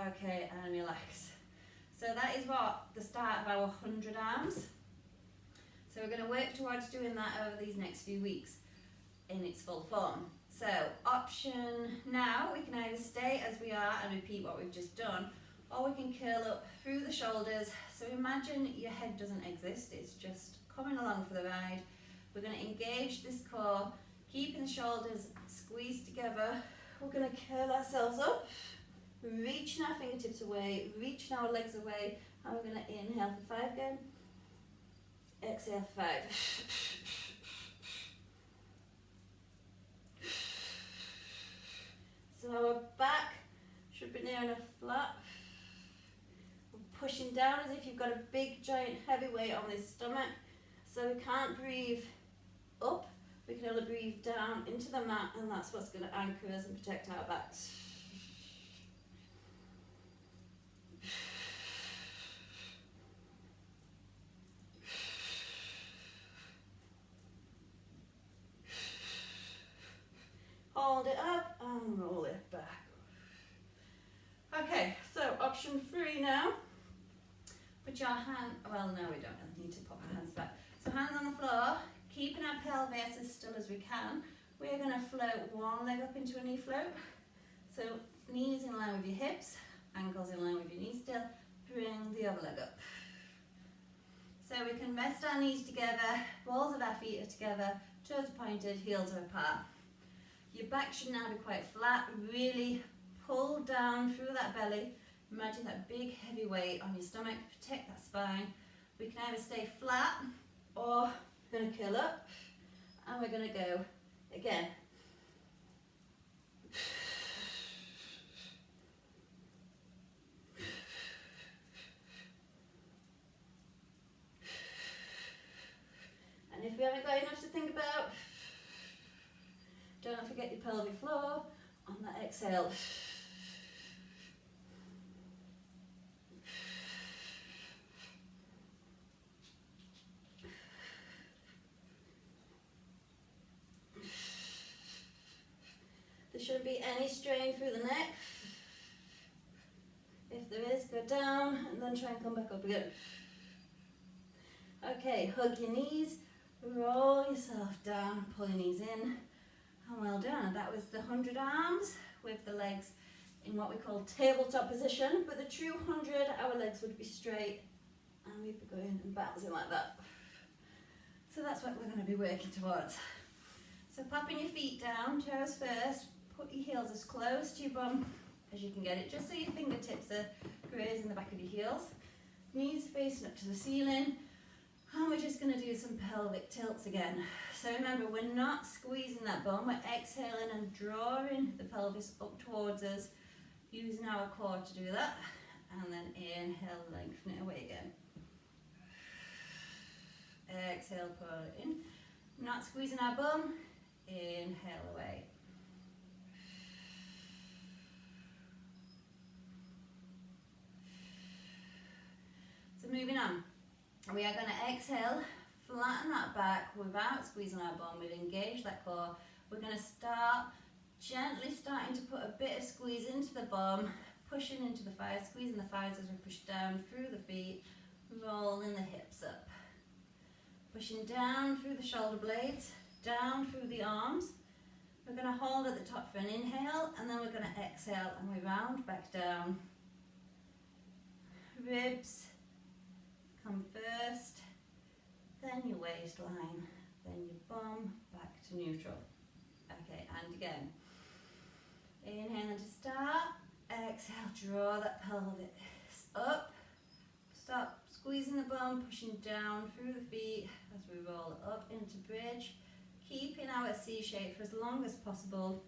Okay, and relax. So that is what the start of our 100 arms. So we're going to work towards doing that over these next few weeks in its full form. So option now, we can either stay as we are and repeat what we've just done, or we can curl up through the shoulders. So imagine your head doesn't exist, it's just coming along for the ride. We're going to engage this core, keeping the shoulders squeezed together. We're going to curl ourselves up, reaching our fingertips away, reaching our legs away, and we're going to inhale for 5 again, exhale for 5. So our back should be near enough flat. We're pushing down as if you've got a big giant heavy weight on this stomach. So we can't breathe up, we can only breathe down into the mat, and that's what's going to anchor us and protect our backs. Hold it up and roll it back. Okay, so option 3 now. Put your hand, well no, we don't really need to put our hands back. So hands on the floor, keeping our pelvis as still as we can. We're going to float one leg up into a knee float. So knees in line with your hips, ankles in line with your knees still. Bring the other leg up. So we can rest our knees together, balls of our feet are together, toes are pointed, heels are apart. Your back should now be quite flat. Really pull down through that belly. Imagine that big heavy weight on your stomach. Protect that spine. We can either stay flat or we're going to curl up and we're going to go again. And if we haven't got enough to think about, don't forget your pelvic floor on that exhale. There shouldn't be any strain through the neck. If there is, go down and then try and come back up again. Okay, hug your knees, roll yourself down, pull your knees in. And well done. That was the 100 arms with the legs in what we call tabletop position, but the true 100, our legs would be straight and we'd be going and bouncing like that. So that's what we're going to be working towards. So popping your feet down, toes first, put your heels as close to your bum as you can get it, just so your fingertips are grazing the back of your heels. Knees facing up to the ceiling. And we're just going to do some pelvic tilts again. So remember, we're not squeezing that bum, we're exhaling and drawing the pelvis up towards us, Using our core to do that, and then inhale, lengthen it away again. Exhale, pull it in. Not squeezing our bum. Inhale away. So moving on, we are going to exhale, flatten that back without squeezing our bum. We'll engage that core. We're going to start gently starting to put a bit of squeeze into the bum, pushing into the thighs, squeezing the thighs as we push down through the feet, rolling the hips up. Pushing down through the shoulder blades, down through the arms. We're going to hold at the top for an inhale, and then we're going to exhale and we round back down. Ribs come first, then your waistline, then your bum, back to neutral. Okay, and again. Inhale to start, exhale, draw that pelvis up. Stop squeezing the bum, pushing down through the feet as we roll up into bridge. Keeping our C shape for as long as possible.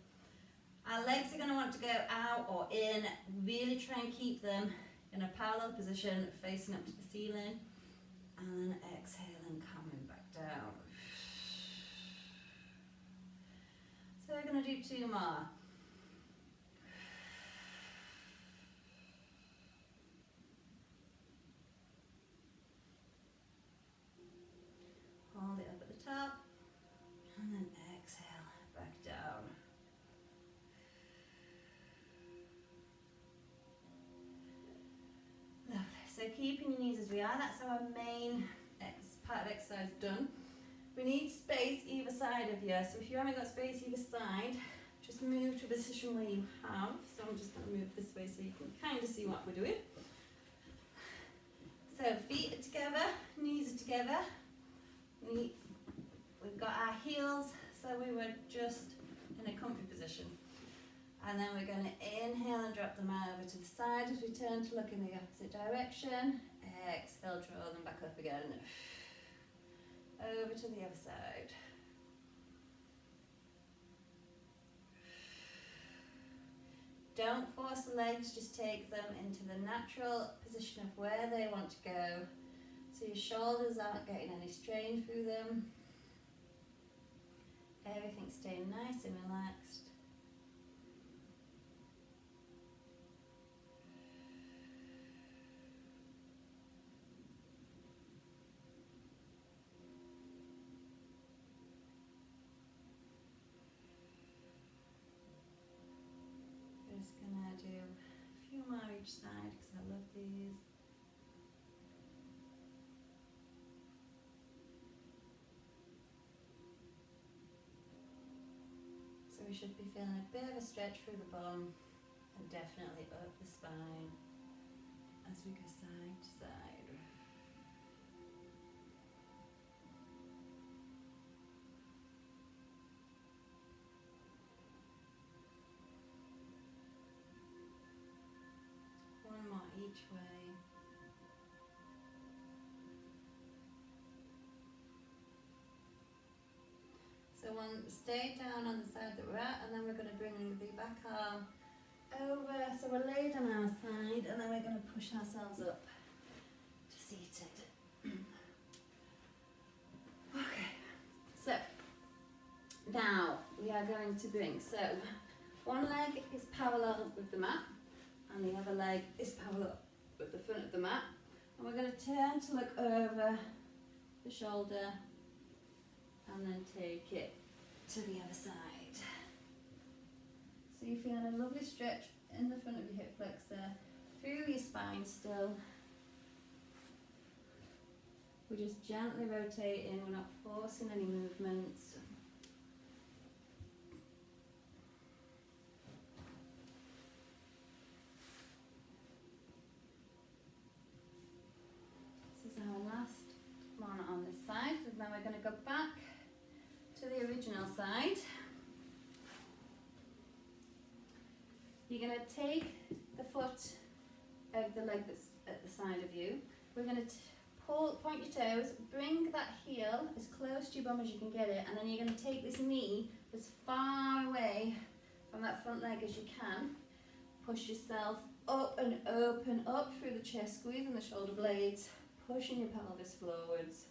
Our legs are going to want to go out or in. Really try and keep them in a parallel position, facing up to the ceiling. And then exhaling, coming back down. So we're going to do 2 more. Hold it up at the top, and then exhale, back down. Lovely. So keeping your knees as we are, that's our main part of exercise done. We need space either side of you, so if you haven't got space either side, just move to a position where you have. So I'm just going to move this way so you can kind of see what we're doing. So feet are together, knees are together. We've got our heels, so we were just in a comfy position. And then we're going to inhale and drop them over to the side as we turn to look in the opposite direction. Exhale, draw them back up again. Over to the other side. Don't force the legs, just take them into the natural position of where they want to go. So your shoulders aren't getting any strain through them. Everything's staying nice and relaxed. Just gonna do a few more each side because I love these. So we should be feeling a bit of a stretch through the bum and definitely up the spine as we go side to side. One more each way. So stay down on the side that we're at, and then we're going to bring the back arm over. So we're laid on our side, and then we're going to push ourselves up to seated. Okay, so now we are going to bring, so one leg is parallel with the mat, and the other leg is parallel with the front of the mat. And we're going to turn to look over the shoulder and then take it to the other side. So you're feeling a lovely stretch in the front of your hip flexor, through your spine still. We're just gently rotating, we're not forcing any movements. This is our last one on this side, and then we're going to go back to the original side. You're going to take the foot of the leg that's at the side of you. We're going to point your toes, bring that heel as close to your bum as you can get it, and then you're going to take this knee as far away from that front leg as you can. Push yourself up and open up through the chest, squeezing the shoulder blades, pushing your pelvis forwards.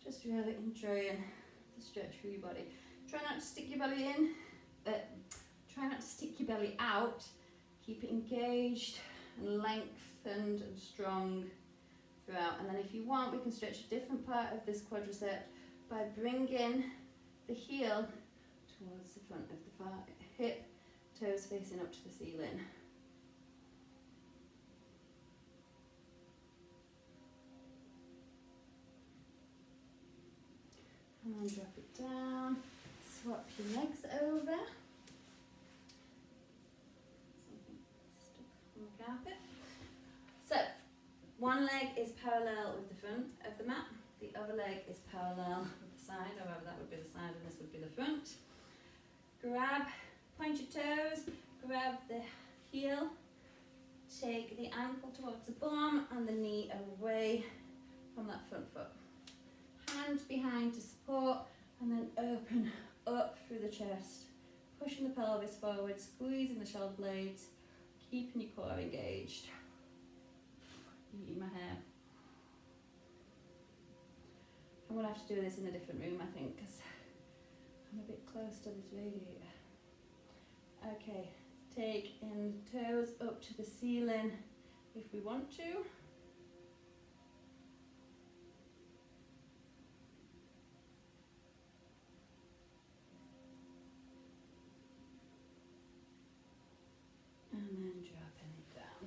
Just really enjoying the stretch through your body. Try not to stick your belly in, try not to stick your belly out. Keep it engaged and lengthened and strong throughout. And then if you want, we can stretch a different part of this quadricep by bringing the heel towards the front of the hip, toes facing up to the ceiling. And then drop it down, swap your legs over. Something stuck on the carpet. So, one leg is parallel with the front of the mat, the other leg is parallel with the side, however that would be the side and this would be the front. Grab, point your toes, grab the heel, take the ankle towards the bum and the knee away from that front foot. Hand behind to support and then open up through the chest, pushing the pelvis forward, squeezing the shoulder blades, keeping your core engaged. Eating my hair. I'm going to have to do this in a different room, I think, because I'm a bit close to this radiator. Okay, take in the toes up to the ceiling if we want to. And then dropping it down.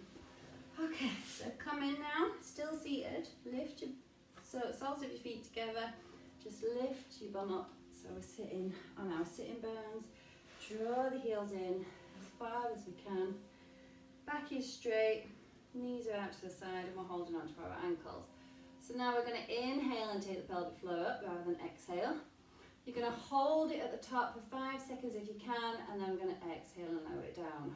Okay, so come in now, still seated, lift your soles of your feet together, just lift your bum up. So we're sitting on our sitting bones, draw the heels in as far as we can, back is straight, knees are out to the side and we're holding on to our ankles. So now we're going to inhale and take the pelvic floor up rather than exhale. You're going to hold it at the top for 5 seconds if you can, and then we're going to exhale and lower it down.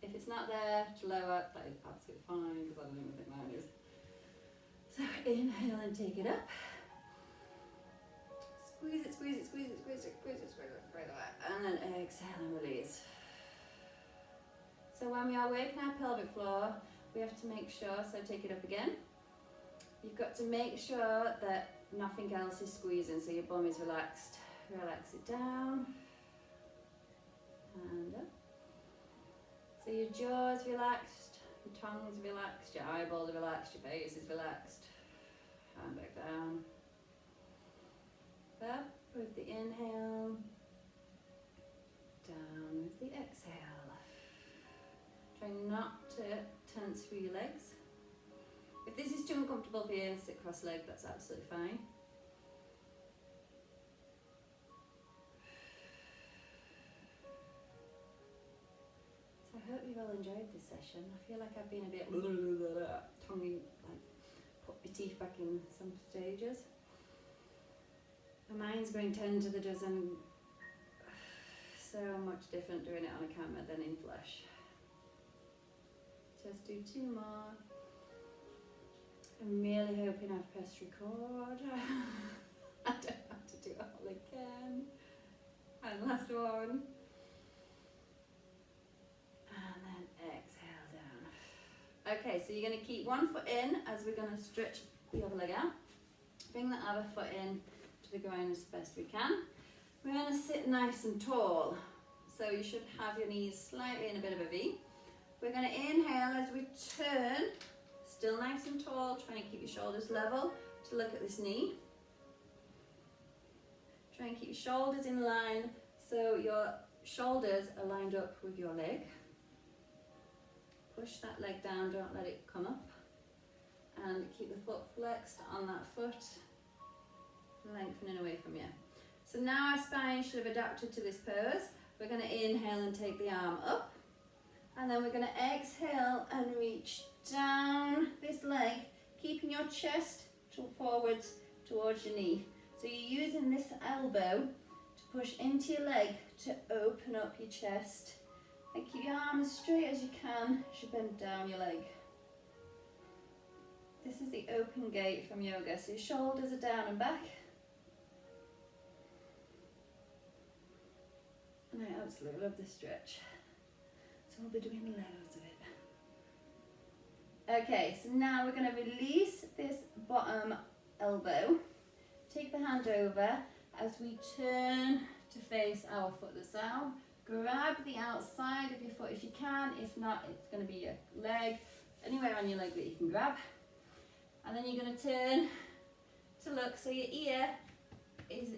If it's not there to lower, that is absolutely fine because I don't even think mine is. So inhale and take it up. Squeeze it, squeeze it, squeeze it, squeeze it, squeeze it, squeeze it, squeeze it, and then exhale and release. So when we are working our pelvic floor, we have to make sure, so take it up again. You've got to make sure that nothing else is squeezing, so your bum is relaxed. Relax it down and up. So your jaw is relaxed, your tongue is relaxed, your eyeballs are relaxed, your face is relaxed. And back down. Up with the inhale, down with the exhale. Try not to tense through your legs. If this is too uncomfortable for you, sit cross-legged, that's absolutely fine. So I hope you've all enjoyed this session. I feel like I've been a bit tongue, like put my teeth back in some stages. My mind's going 10 to the dozen. So much different doing it on a camera than in flesh. Just do 2 more. I'm really hoping I've pressed record. I don't have to do it all again. And last one. And then exhale down. Okay, so you're going to keep one foot in as we're going to stretch the other leg out. Bring the other foot in to the ground as best we can. We're going to sit nice and tall. So you should have your knees slightly in a bit of a V. We're going to inhale as we turn. Still nice and tall, trying to keep your shoulders level to look at this knee. Try and keep your shoulders in line so your shoulders are lined up with your leg. Push that leg down, don't let it come up. And keep the foot flexed on that foot, lengthening away from you. So now our spine should have adapted to this pose. We're going to inhale and take the arm up. And then we're going to exhale and reach down this leg, keeping your chest forwards towards your knee. So you're using this elbow to push into your leg to open up your chest. And keep your arm as straight as you can as you bend down your leg. This is the open gate from yoga. So your shoulders are down and back. And I absolutely love this stretch. So we'll be doing loads of it. Okay, so now we're going to release this bottom elbow. Take the hand over as we turn to face our foot that's out. Grab the outside of your foot if you can. If not, it's going to be your leg. Anywhere on your leg that you can grab. And then you're going to turn to look so your ear is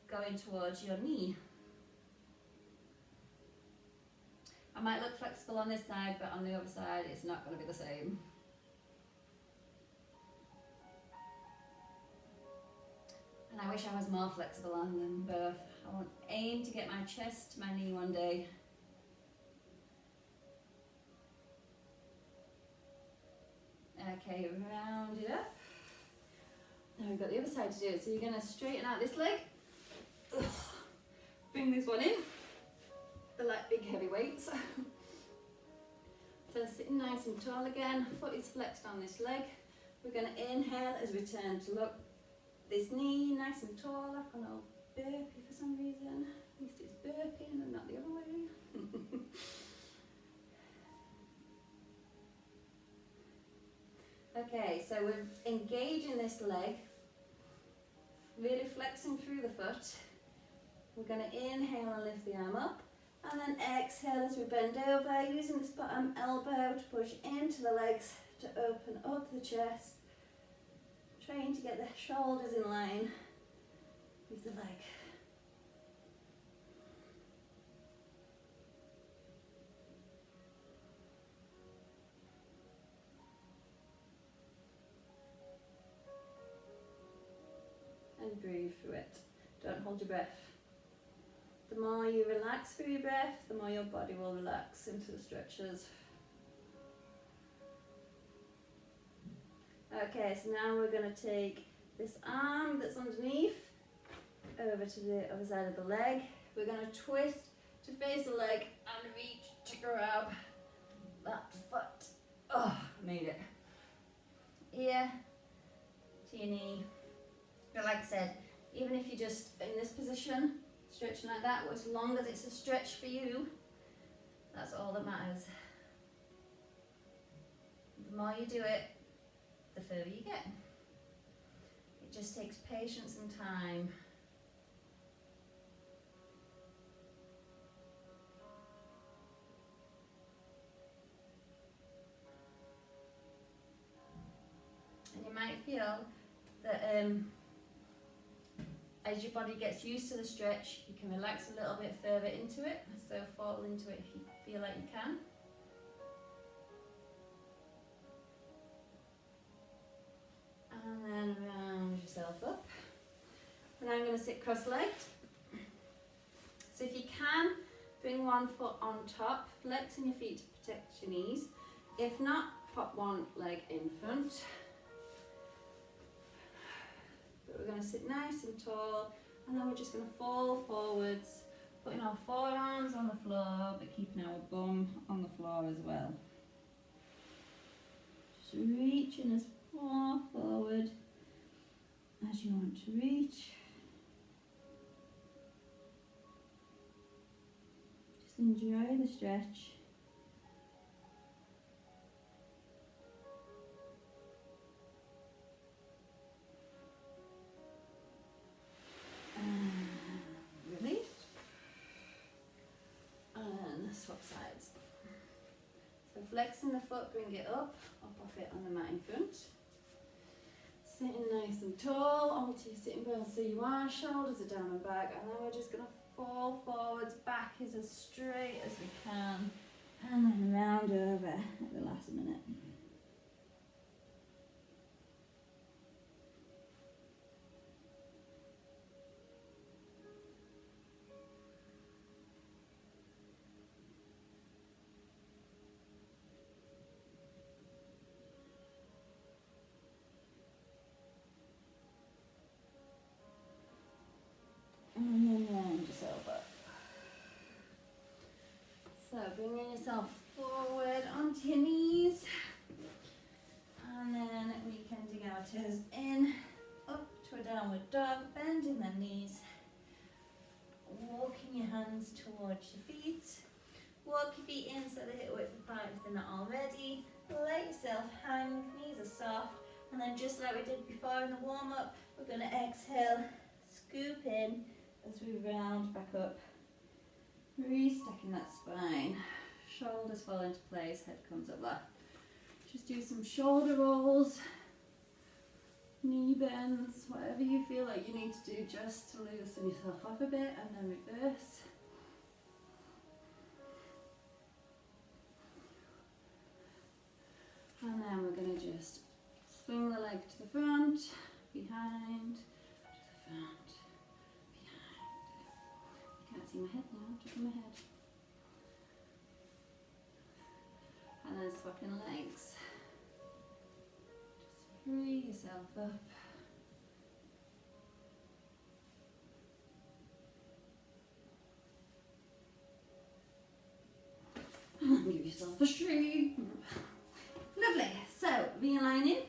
going towards your knee. I might look flexible on this side, but on the other side it's not going to be the same. And I wish I was more flexible on them both. I want aim to get my chest to my knee one day. Okay, round it up. Now we've got the other side to do it. So you're going to straighten out this leg. Ugh. Bring this one in. They're like big heavy weights. So sitting nice and tall again. Foot is flexed on this leg. We're going to inhale as we turn to look. This knee nice and tall. I've gone all burpy for some reason. At least it's burping and not the other way. Okay, so we're engaging this leg, really flexing through the foot. We're going to inhale and lift the arm up, and then exhale as we bend over, using this bottom elbow to push into the legs to open up the chest, trying to get the shoulders in line with the leg. And breathe through it. Don't hold your breath. The more you relax through your breath, the more your body will relax into the stretches. Okay, so now we're going to take this arm that's underneath over to the other side of the leg. We're going to twist to face the leg and reach to grab that foot. Oh, made it. Ear to your knee. But like I said, even if you're just in this position, stretching like that, as long as it's a stretch for you, that's all that matters. The more you do it, the further you get. It just takes patience and time. And you might feel that as your body gets used to the stretch, you can relax a little bit further into it, so fall into it if you feel like you can. And then round yourself up. And I'm going to sit cross-legged. So if you can, bring one foot on top, flexing your feet to protect your knees. If not, pop one leg in front. But we're going to sit nice and tall, and then we're just going to fall forwards, putting our forearms on the floor, but keeping our bum on the floor as well. Just reaching as far forward as you want to reach. Just enjoy the stretch. Release. And swap sides. So flexing the foot, bring it up off it on the mat in front. Sitting nice and tall, onto your sitting bones so you are, shoulders are down and back, and then we're just going to fall forwards, back is as straight as we can, and then round over at the last minute. And then round yourself up. So bringing yourself forward onto your knees. And then we can dig our toes in, up to a downward dog, bending the knees. Walking your hands towards your feet. Walk your feet in so they're hip width apart if they're not already. Let yourself hang, knees are soft. And then just like we did before in the warm-up, we're going to exhale, scoop in as we round back up. Restacking that spine. Shoulders fall into place, head comes up there. Just do some shoulder rolls, knee bends, whatever you feel like you need to do just to loosen yourself up a bit, and then reverse. And then we're going to just swing the leg to the front, behind, to the front, behind. You can't see my head now, just my head. And then swapping legs. Just free yourself up. And give yourself a shake. Lovely. So, realigning.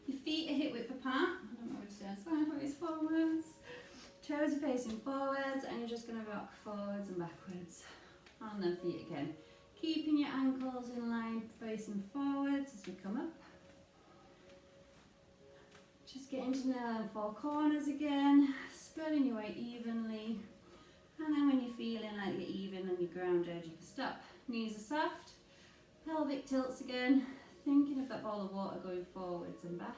Your feet are hip width apart. I don't know what to do. Sideways, forwards. Toes are facing forwards, and you're just going to rock forwards and backwards. And then feet again. Keeping your ankles in line, facing forwards as we come up. Just getting to know them four corners again. Spreading your weight evenly. And then when you're feeling like you're even on your ground edge, you can stop. Knees are soft. Pelvic tilts again. Thinking of that ball of water going forwards and back.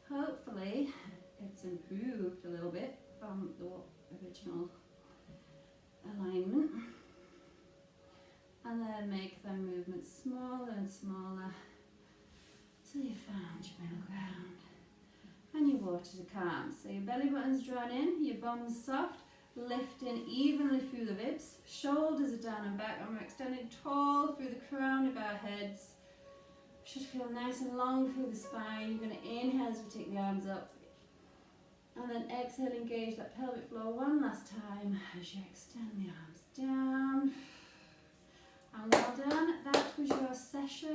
Hopefully it's improved a little bit from the original alignment. And then make them movements smaller and smaller till you found your middle ground. And your waters are calm. So your belly button's drawn in, your bum's soft. Lifting evenly through the ribs, shoulders are down and back, and we're extending tall through the crown of our heads. Should feel nice and long through the spine. You're going to inhale as we take the arms up, and then exhale, engage that pelvic floor one last time as you extend the arms down. And well done, that was your session.